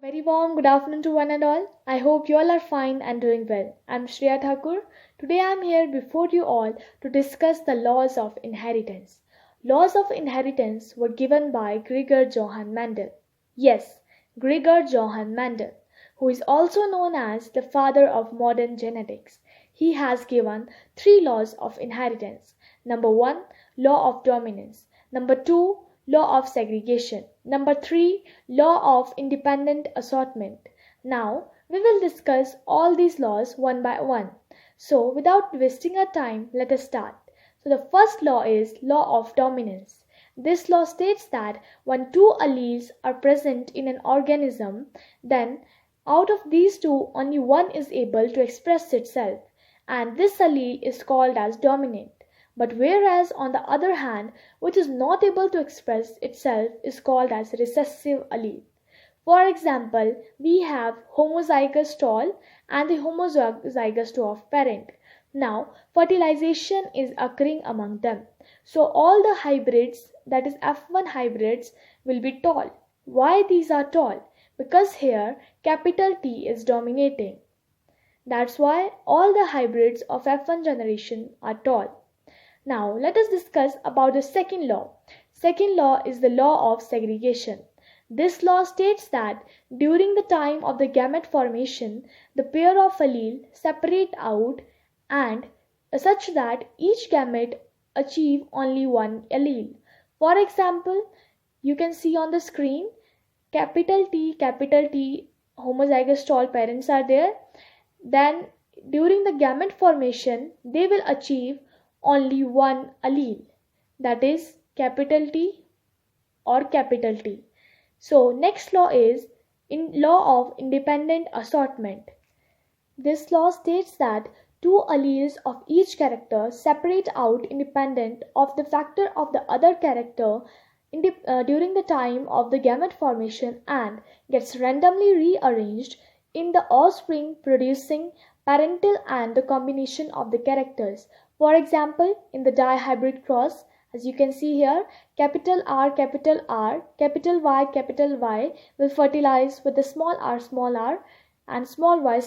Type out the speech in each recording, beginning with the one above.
Very warm good afternoon to one and all. I hope you all are fine and doing well. I'm Shreya Thakur. Today I'm here before you all to discuss the laws of inheritance. Laws of inheritance were given by Gregor Johann Mendel. Yes, Gregor Johann Mendel, who is also known as the father of modern genetics. He has given three laws of inheritance. Number 1, law of dominance. Number 2, law of segregation. Number 3, law of independent assortment. Now, we will discuss all these laws one by one. So, without wasting our time, let us start. So, the first law is law of dominance. This law states that when two alleles are present in an organism, then out of these two, only one is able to express itself, and this allele is called as dominant. But whereas on the other hand, which is not able to express itself is called as recessive allele. For example, we have homozygous tall and the homozygous dwarf parent. Now, fertilization is occurring among them. So all the hybrids, that is F1 hybrids, will be tall. Why these are tall? Because here capital T is dominating. That's why all the hybrids of F1 generation are tall. Now let us discuss about the second law. Second law is the law of segregation. This law states that during the time of the gamete formation, the pair of allele separate out and such that each gamete achieve only one allele. For example, you can see on the screen capital T homozygous tall parents are there. Then during the gamete formation, they will achieve only one allele, that is capital T or capital T. So next law is in law of independent assortment. This law states that two alleles of each character separate out independent of the factor of the other character during the time of the gamete formation and gets randomly rearranged in the offspring producing parental and the combination of the characters. For example, in the dihybrid cross, as you can see here, capital R, capital Y will fertilize with the small r, and small y.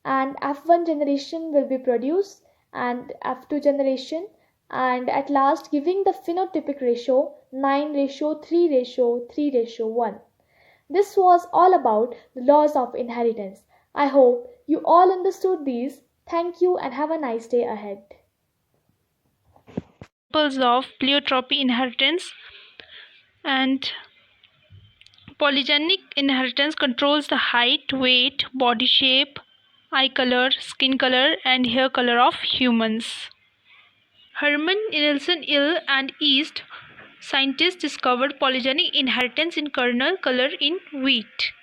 And F1 generation will be produced and F2 generation, and at last giving the phenotypic ratio 9:3:3:1. This was all about the laws of inheritance. I hope you all understood these. Thank you and have a nice day ahead. Examples of pleiotropy inheritance and polygenic inheritance controls the height, weight, body shape, eye color, skin color, and hair color of humans. Hermann Nielsen Ill and East scientists discovered polygenic inheritance in kernel color in wheat.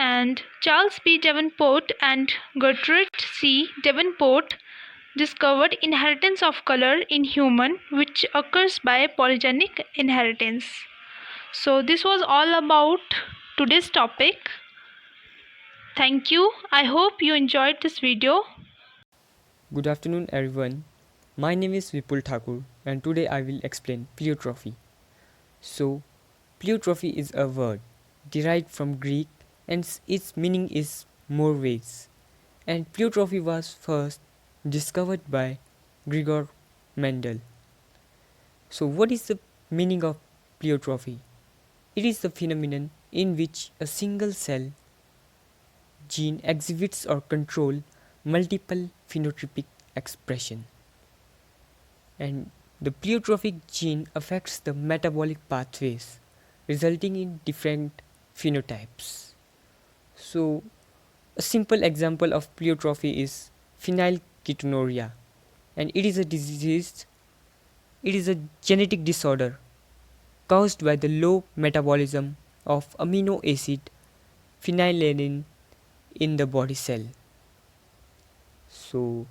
And Charles B. Davenport and Gertrude C. Davenport discovered inheritance of color in human, which occurs by polygenic inheritance. So this was all about today's topic. Thank you. I hope you enjoyed this video. Good afternoon everyone. My name is Vipul Thakur and today I will explain pleiotropy. So, pleiotropy is a word derived from Greek and its meaning is more ways. And pleiotropy was first discovered by Gregor Mendel. So, what is the meaning of pleiotropy? It is the phenomenon in which a single cell gene exhibits or control multiple phenotypic expression. And the pleiotrophic gene affects the metabolic pathways, resulting in different phenotypes. So, a simple example of pleiotropy is phenylketonuria, and it is a disease. It is a genetic disorder caused by the low metabolism of amino acid phenylalanine in the body cell. So,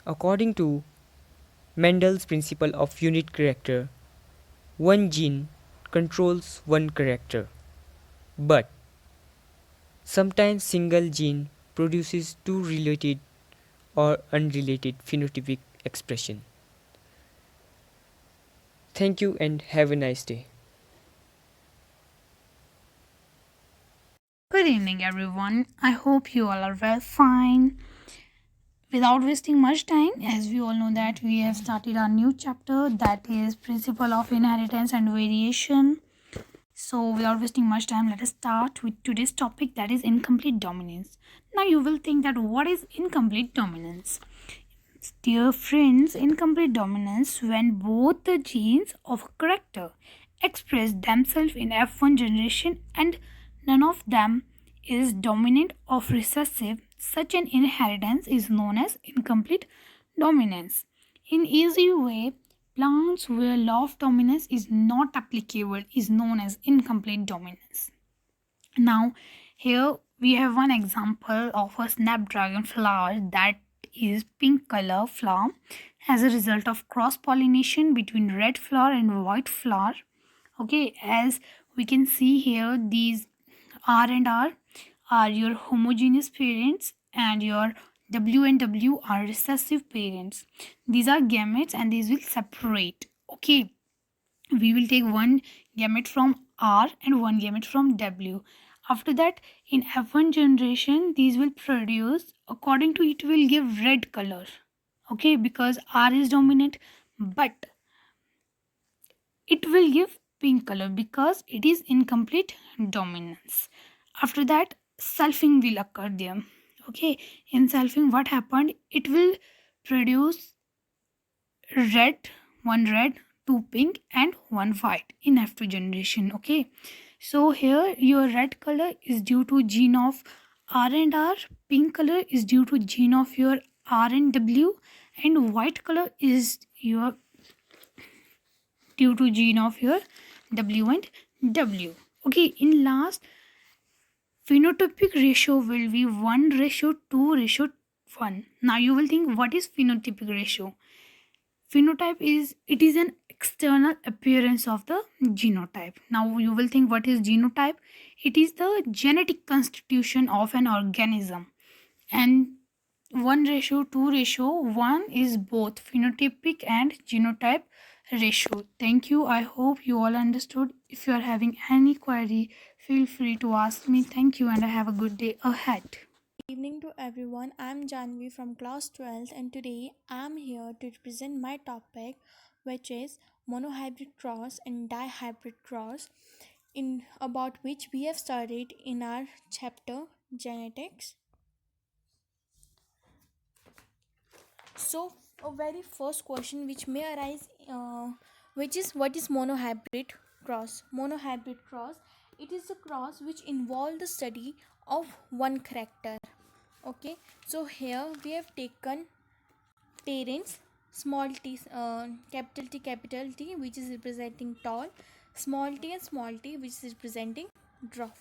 according to Mendel's principle of unit character, one gene controls one character, but sometimes single gene produces two related or unrelated phenotypic expression. Thank you and have a nice day. Good evening, everyone. I hope you all are well, fine. Without wasting much time, as we all know that we have started our new chapter, that is Principle of Inheritance and Variation. So without wasting much time, let us start with today's topic, that is incomplete dominance. Now you will think that what is incomplete dominance? Dear friends, incomplete dominance when both the genes of a character express themselves in F1 generation and none of them is dominant or recessive. Such an inheritance is known as incomplete dominance. In easy way, plants where law of dominance is not applicable is known as incomplete dominance. Now, here we have one example of a snapdragon flower that is pink color flower as a result of cross pollination between red flower and white flower. Okay, as we can see here, these R and R are your homogeneous parents and your W and W are recessive parents. These are gametes and these will separate. Okay, we will take one gamete from R and one gamete from W. After that, in F1 generation, these will produce, according to it will give red color. Okay, because R is dominant, but it will give pink color because it is incomplete dominance. After that, selfing will occur there. Okay, in selfing, what happened? It will produce red, two pink, and one white in F2 generation. Okay, so here your red color is due to gene of R and R, pink color is due to gene of your R and W, and white color is your due to gene of your W and W. Okay, in last, phenotypic ratio will be 1:2:1. Now you will think, what is phenotypic ratio? Phenotype is, it is an external appearance of the genotype. Now you will think, what is genotype? It is the genetic constitution of an organism, and 1:2:1 is both phenotypic and genotype ratio. Thank you. I hope you all understood. If you are having any query, feel free to ask me. Thank you, and I have a good day ahead. Evening to everyone. I'm Janvi from class 12th, and today I'm here to present my topic, which is monohybrid cross and dihybrid cross, in about which we have studied in our chapter genetics. So, a very first question which may arise, which is, what is monohybrid cross? Monohybrid cross, it is a cross which involve the study of one character. Okay, so here we have taken parents, small t, capital T, which is representing tall, small t and small t, which is representing dwarf.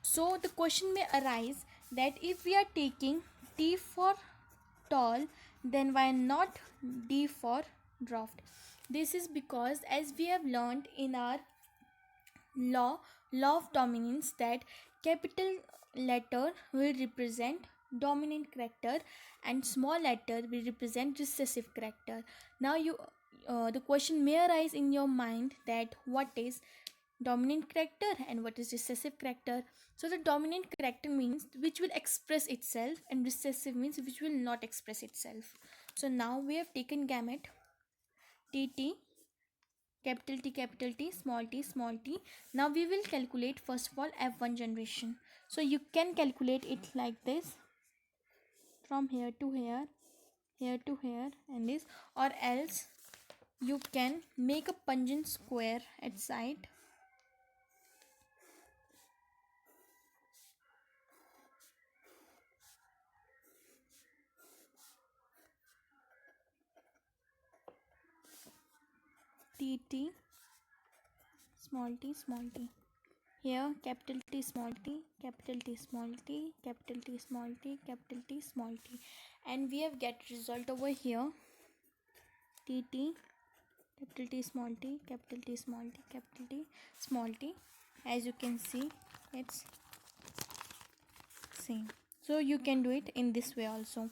So the question may arise that if we are taking T for tall, then why not D for dwarf? This is because, as we have learned in our law of dominance, that capital letter will represent dominant character and small letter will represent recessive character. Now the question may arise in your mind that what is dominant character and what is recessive character. So the dominant character means which will express itself, and recessive means which will not express itself. So now we have taken gamete TT, capital T, small t. Now we will calculate first of all F1 generation. So you can calculate it like this, from here to here, here to here, and this, or else you can make a Punnett square at side. TT, small t, here capital T, small t, capital T, small t, capital T, small t, capital T, small t, and we have get result over here. TT, capital T, small t, capital T, small t, capital T, small t. As you can see, it's same. So you can do it in this way also.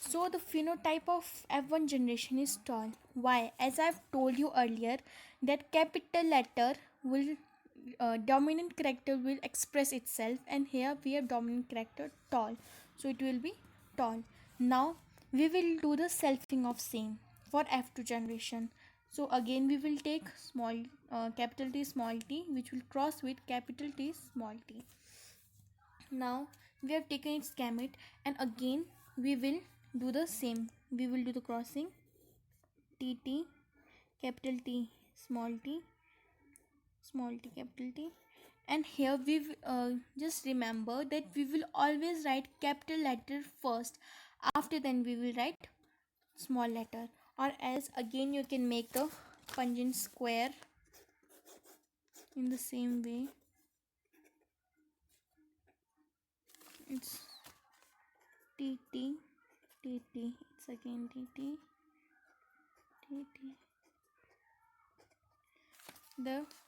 So the phenotype of F1 generation is tall. Why? As I've told you earlier, that capital letter will dominant character will express itself, and here we have dominant character tall, so it will be tall. Now we will do the selfing of same for F2 generation. So again we will take small capital T small t, which will cross with capital T small t. Now we have taken its gamete, and again we will do the same. We will do the crossing tt capital T small t capital T. And here we just remember that we will always write capital letter first, after then we will write small letter, or else again you can make the Punnett square in the same way. It's tt it's again tt.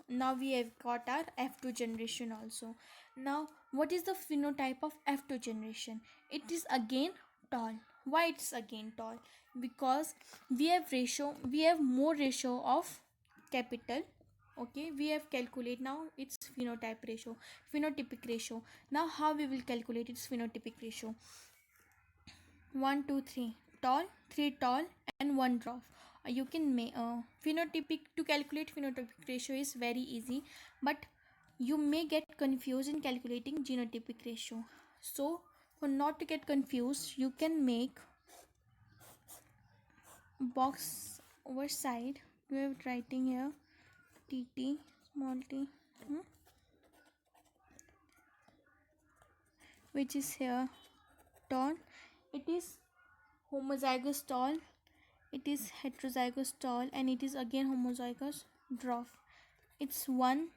Now we have got our F2 generation also. Now what is the phenotype of F2 generation? It is again tall. Why it's again tall? Because we have more ratio of capital. Okay, we have calculate now its phenotypic ratio. Now how we will calculate its phenotypic ratio? 1 2 3 tall, 3 tall, and 1 dwarf. You can make phenotypic, to calculate phenotypic ratio is very easy, but you may get confused in calculating genotypic ratio. So for not to get confused, you can make box over side. We are writing here tt small t, which is here tall. It is homozygous tall, it is heterozygous tall, and it is again homozygous dwarf. It's 1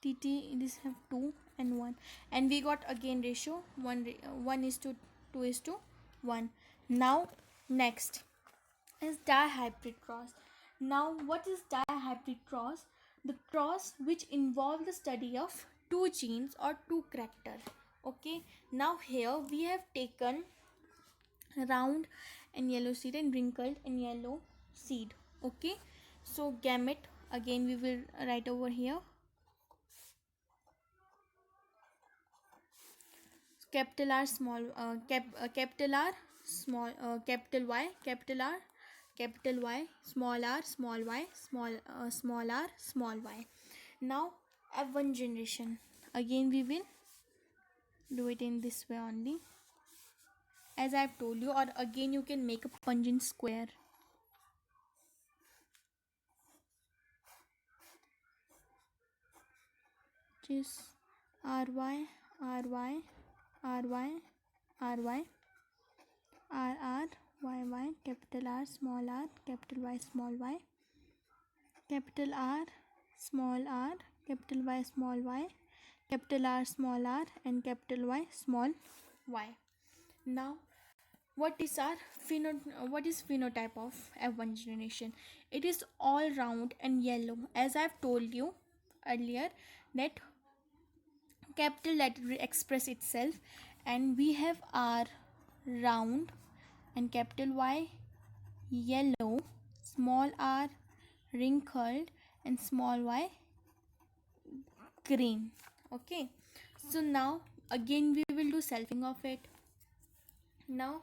tt, this have 2 and 1, and we got again ratio 1 is to 2 is to 1. Now next is dihybrid cross. Now what is dihybrid cross? The cross which involve the study of two genes or two character. Okay, now here we have taken round and yellow seed and wrinkled and yellow seed. Okay, so gamete again we will write over here. Capital R small capital R small capital Y capital R capital Y small r small y small r small y. Now F1 generation, again we will do it in this way only, as I have told you, or again you can make a Punnett square. Which is ry ry ry ry r y y capital R small r capital Y small y capital R small r capital Y small y capital R small r and capital Y small y. Now what is phenotype of F1 generation? It is all round and yellow, as I've told you earlier that capital letter will express itself, and we have R round and capital Y yellow, small r wrinkled, and small y green. Okay, so now again we will do selfing of it. Now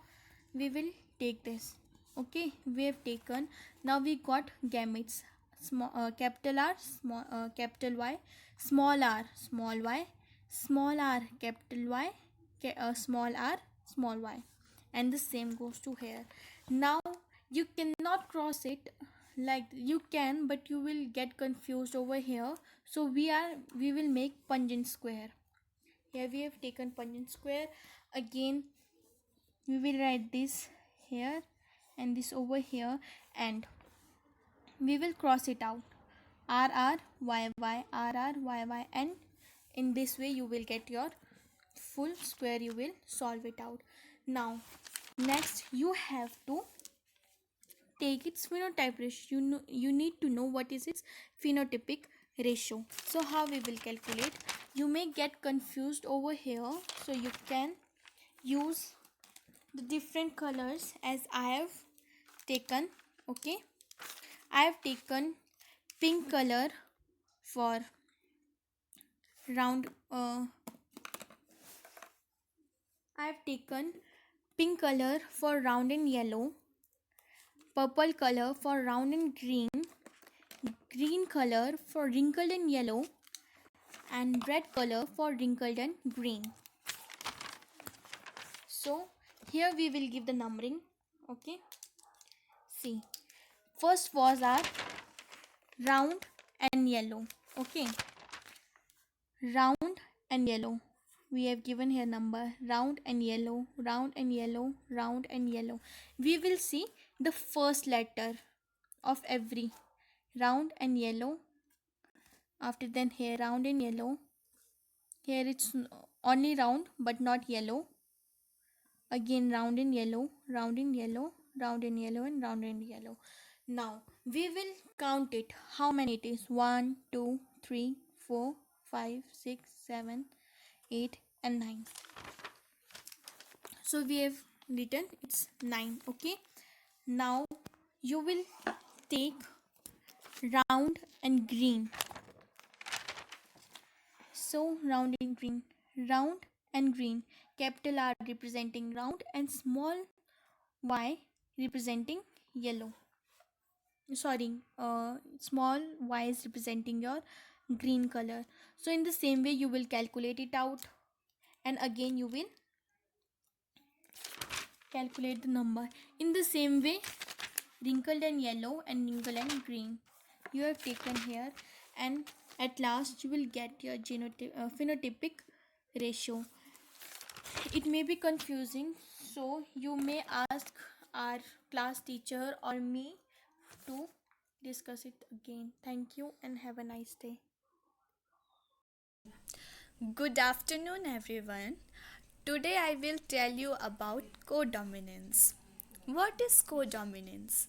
we will take this. Okay, we have taken, now we got gametes, small capital R small capital Y small r small y small r capital Y small r small y, and the same goes to here. Now you cannot cross it, like you can, but you will get confused over here, so we will make Punnett square. Here we have taken Punnett square. Again we will write this here and this over here, and we will cross it out, r r y y r r y y, and in this way you will get your full square. You will solve it out. Now next you have to take its phenotype ratio. You need to know what is its phenotypic ratio. So how we will calculate? You may get confused over here, so you can use the different colors as I have taken. Okay, I have taken pink color for round. I have taken pink color for round and yellow, purple color for round and green, green color for wrinkled and yellow, and red color for wrinkled and green. So here we will give the numbering. Okay, see, first was our round and yellow. Okay, round and yellow, we have given here number round and yellow, round and yellow, round and yellow. We will see the first letter of every round and yellow. After then here round and yellow, here it's only round but not yellow. Again round and yellow, round and yellow, round and yellow, and round and yellow. Now we will count it how many it is. 1 2 3 4 5 6 7 8 and 9. So we have written it's 9. Okay, now you will take round and green. So round and green, round and green, capital R representing round and small y representing yellow. Sorry, small y is representing your green color. So in the same way you will calculate it out, and again you will calculate the number. In the same way, wrinkled and yellow and wrinkled and green you have taken here, and at last you will get your phenotypic ratio. It may be confusing, so you may ask our class teacher or me to discuss it again. Thank you and have a nice day. Good afternoon, everyone. Today I will tell you about codominance. What is codominance?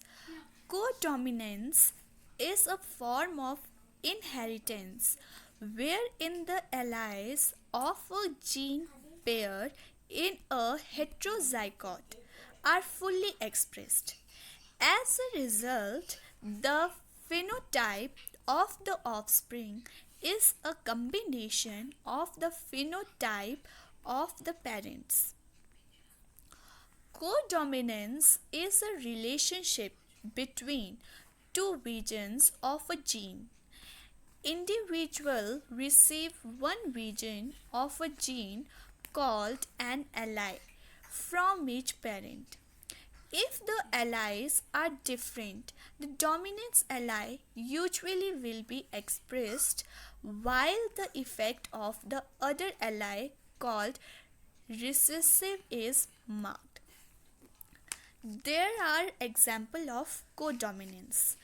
Codominance is a form of inheritance wherein the alleles of a gene pair in a heterozygote are fully expressed. As a result, the phenotype of the offspring is a combination of the phenotype of the parents. Codominance is a relationship between two regions of a gene. Individuals receive one region of a gene called an allele from each parent. If the alleles are different, the dominance allele usually will be expressed while the effect of the other allele called recessive is marked. There are examples of codominance.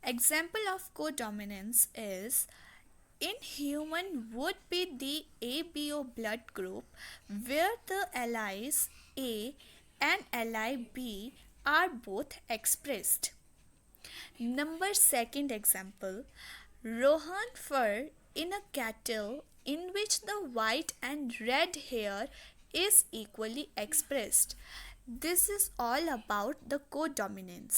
Example of codominance is in human would be the ABO blood group where the alleles A and allele B are both expressed. Number second example, Rohan fur in a cattle in which the white and red hair is equally expressed. This is all about the codominance.